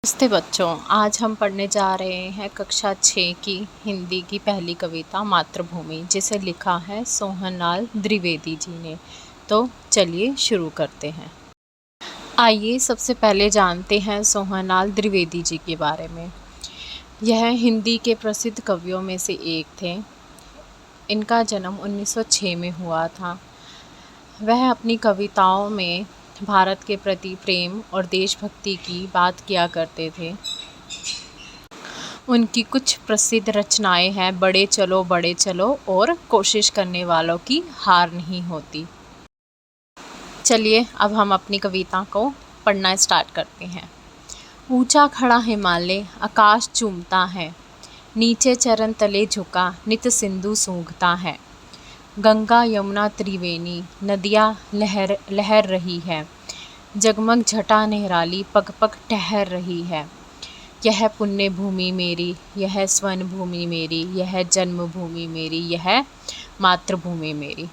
नमस्ते बच्चों, आज हम पढ़ने जा रहे हैं कक्षा 6 की हिंदी की पहली कविता मातृभूमि, जिसे लिखा है सोहनलाल द्विवेदी जी ने। तो चलिए शुरू करते हैं। आइए सबसे पहले जानते हैं सोहनलाल द्विवेदी जी के बारे में। यह हिंदी के प्रसिद्ध कवियों में से एक थे। इनका जन्म 1906 में हुआ था। वह अपनी कविताओं में भारत के प्रति प्रेम और देशभक्ति की बात किया करते थे। उनकी कुछ प्रसिद्ध रचनाएं हैं बड़े चलो और कोशिश करने वालों की हार नहीं होती। चलिए अब हम अपनी कविता को पढ़ना स्टार्ट करते हैं। ऊंचा खड़ा हिमालय आकाश चूमता है, नीचे चरण तले झुका नित सिंधु सूंघता है। गंगा यमुना त्रिवेणी नदियाँ लहर लहर रही है, जगमग झटा निराली पग पग ठहर रही है। यह पुण्य भूमि मेरी, यह स्वर्ण भूमि मेरी, यह जन्मभूमि मेरी, यह मातृभूमि मेरी।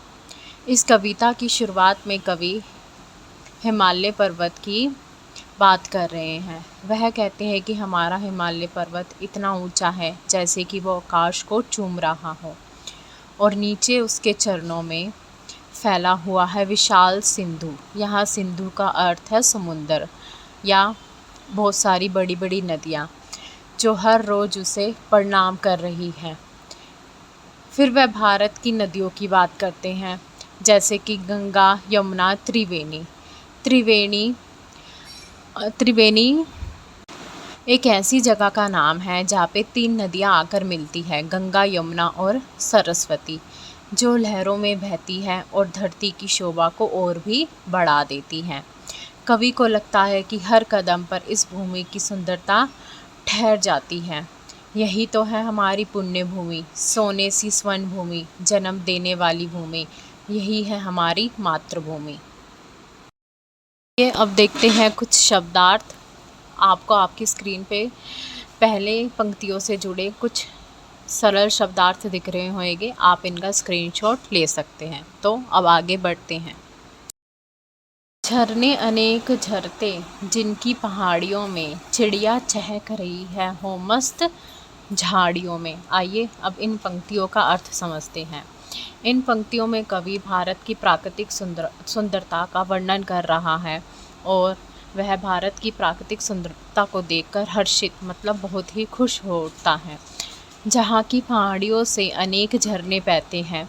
इस कविता की शुरुआत में कवि हिमालय पर्वत की बात कर रहे हैं। वह कहते हैं कि हमारा हिमालय पर्वत इतना ऊंचा है जैसे कि वो आकाश को चूम रहा हो, और नीचे उसके चरणों में फैला हुआ है विशाल सिंधु। यहाँ सिंधु का अर्थ है समुंदर या बहुत सारी बड़ी बड़ी नदियाँ, जो हर रोज़ उसे प्रणाम कर रही हैं। फिर वह भारत की नदियों की बात करते हैं, जैसे कि गंगा यमुना त्रिवेणी। त्रिवेणी एक ऐसी जगह का नाम है जहाँ पे 3 नदियाँ आकर मिलती है, गंगा यमुना और सरस्वती, जो लहरों में बहती है और धरती की शोभा को और भी बढ़ा देती हैं। कवि को लगता है कि हर कदम पर इस भूमि की सुंदरता ठहर जाती है। यही तो है हमारी पुण्य भूमि, सोने सी स्वर्ण भूमि, जन्म देने वाली भूमि, यही है हमारी मातृभूमि। ये अब देखते हैं कुछ शब्दार्थ। आपको आपकी स्क्रीन पे पहले पंक्तियों से जुड़े कुछ सरल शब्दार्थ दिख रहे होंगे, आप इनका स्क्रीनशॉट ले सकते हैं। तो अब आगे बढ़ते हैं। झरने अनेक झरते जिनकी पहाड़ियों में, चिड़िया चहक रही है हो मस्त झाड़ियों में। आइए अब इन पंक्तियों का अर्थ समझते हैं। इन पंक्तियों में कवि भारत की प्राकृतिक सुंदरता का वर्णन कर रहा है, और वह भारत की प्राकृतिक सुंदरता को देखकर हर्षित मतलब बहुत ही खुश हो उठता है। जहाँ की पहाड़ियों से अनेक झरने बहते हैं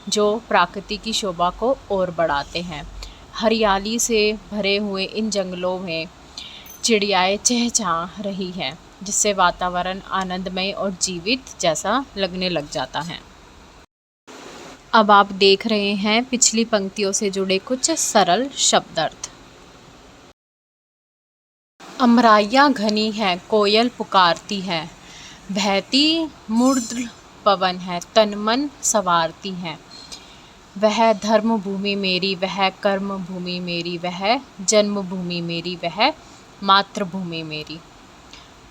जो प्रकृति की शोभा को और बढ़ाते हैं। हरियाली से भरे हुए इन जंगलों में चिड़ियाएँ चहचहा रही हैं, जिससे वातावरण आनंदमय और जीवित जैसा लगने लग जाता है। अब आप देख रहे हैं पिछली पंक्तियों से जुड़े कुछ सरल शब्दार्थ। अमराइयाँ घनी है कोयल पुकारती है, बहती मुर्द पवन है तन मन संवारती है। वह धर्म भूमि मेरी, वह कर्म भूमि मेरी, वह जन्मभूमि मेरी, वह मातृभूमि मेरी।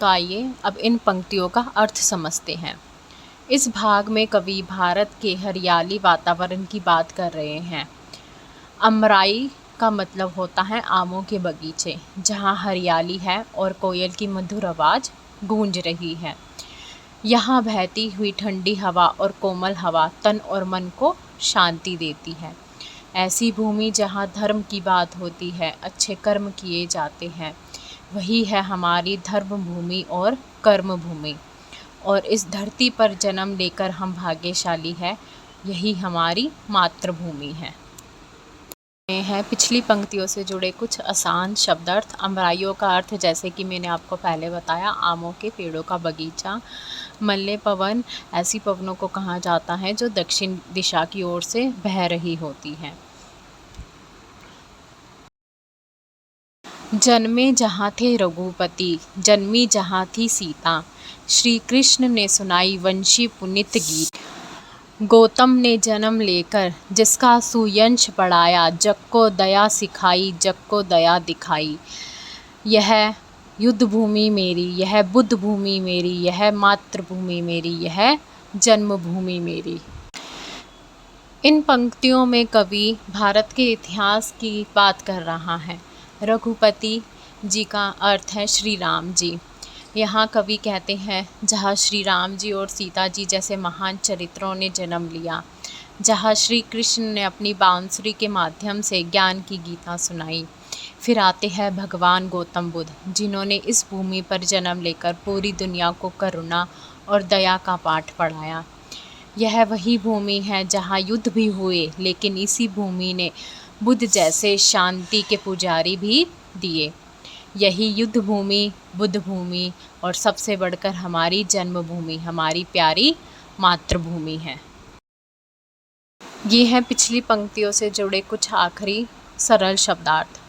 तो आइए अब इन पंक्तियों का अर्थ समझते हैं। इस भाग में कवि भारत के हरियाली वातावरण की बात कर रहे हैं। अमराई का मतलब होता है आमों के बगीचे, जहाँ हरियाली है और कोयल की मधुर आवाज़ गूंज रही है। यहाँ बहती हुई ठंडी हवा और कोमल हवा तन और मन को शांति देती है। ऐसी भूमि जहाँ धर्म की बात होती है, अच्छे कर्म किए जाते हैं, वही है हमारी धर्म भूमि और कर्म भूमि। और इस धरती पर जन्म लेकर हम भाग्यशाली है, यही हमारी मातृभूमि है। पिछली पंक्तियों से जुड़े कुछ आसान शब्दार्थ। अमराइयों का अर्थ, जैसे कि मैंने आपको पहले बताया, आमों के पेड़ों का बगीचा। मल्ले पवन, ऐसी पवनों को कहा जाता है जो दक्षिण दिशा की ओर से बह रही होती हैं। जन्मे जहाँ थे रघुपति, जन्मी जहाँ थी सीता, श्री कृष्ण ने सुनाई वंशी पुनीत गीत। गौतम ने जन्म लेकर जिसका सुयंश बढ़ाया, जग को दया सिखाई, जग को दया दिखाई। यह युद्ध भूमि मेरी, यह बुद्ध भूमि मेरी, यह मातृभूमि मेरी, यह जन्मभूमि मेरी। इन पंक्तियों में कवि भारत के इतिहास की बात कर रहा है। रघुपति जी का अर्थ है श्री राम जी। यहाँ कवि कहते हैं, जहाँ श्री राम जी और सीता जी जैसे महान चरित्रों ने जन्म लिया, जहाँ श्री कृष्ण ने अपनी बांसुरी के माध्यम से ज्ञान की गीता सुनाई, फिर आते हैं भगवान गौतम बुद्ध, जिन्होंने इस भूमि पर जन्म लेकर पूरी दुनिया को करुणा और दया का पाठ पढ़ाया। यह वही भूमि है जहाँ युद्ध भी हुए, लेकिन इसी भूमि ने बुद्ध जैसे शांति के पुजारी भी दिए। यही युद्ध भूमि, बुद्ध भूमि और सबसे बढ़कर हमारी जन्मभूमि, हमारी प्यारी मातृभूमि है। ये हैं पिछली पंक्तियों से जुड़े कुछ आखिरी सरल शब्दार्थ।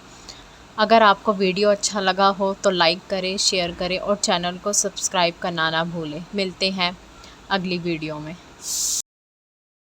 अगर आपको वीडियो अच्छा लगा हो तो लाइक करें, शेयर करें और चैनल को सब्सक्राइब करना ना भूलें। मिलते हैं अगली वीडियो में।